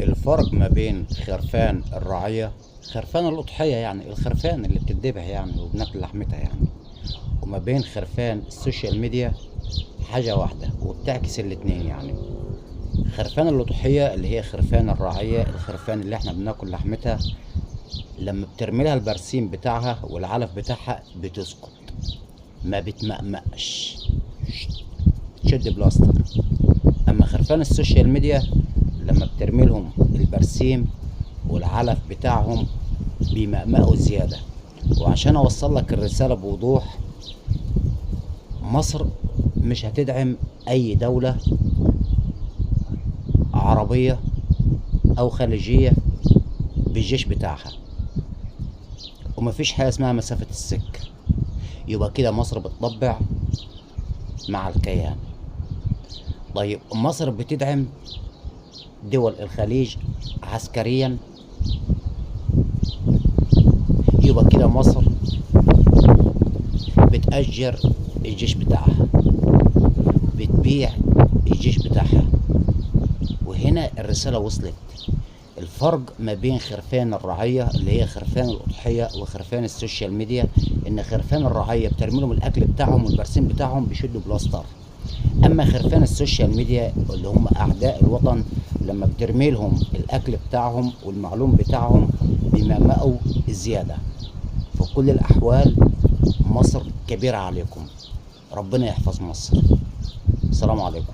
الفرق ما بين خرفان الرعية، خرفان الأضحية يعني الخرفان اللي بتتذبح يعني وبناكل لحمتها يعني، وما بين خرفان السوشيال ميديا حاجة واحدة وبتعكس الاتنين يعني. خرفان الأضحية اللي هي خرفان الرعية، الخرفان اللي احنا بناكل لحمتها، لما بترمي لها البرسيم بتاعها والعلف بتاعها بتسقط، ما بتمقمقش، تشد بلاستر. اما خرفان السوشيال ميديا لما بترمي لهم البرسيم والعلف بتاعهم بيمقمقوا زيادة. وعشان اوصل لك الرسالة بوضوح، مصر مش هتدعم اي دولة عربية او خليجية بالجيش بتاعها، ومفيش حاجة اسمها مسافة السكة. يبقى كده مصر بتطبع مع الكيان. طيب مصر بتدعم دول الخليج عسكريا، يبقى كده مصر بتأجر الجيش بتاعها، بتبيع الجيش بتاعها. وهنا الرسالة وصلت. الفرق ما بين خرفان الرعية اللي هي خرفان الأضحية وخرفان السوشيال ميديا، إن خرفان الرعية بترمي لهم الأكل بتاعهم والبرسيم بتاعهم بيشدوا بلاستر. أما خرفان السوشيال ميديا اللي هم أعداء الوطن، لما بترمي لهم الأكل بتاعهم والمعلوم بتاعهم بيمقمقوا الزيادة. في كل الأحوال مصر كبيرة عليكم، ربنا يحفظ مصر. السلام عليكم.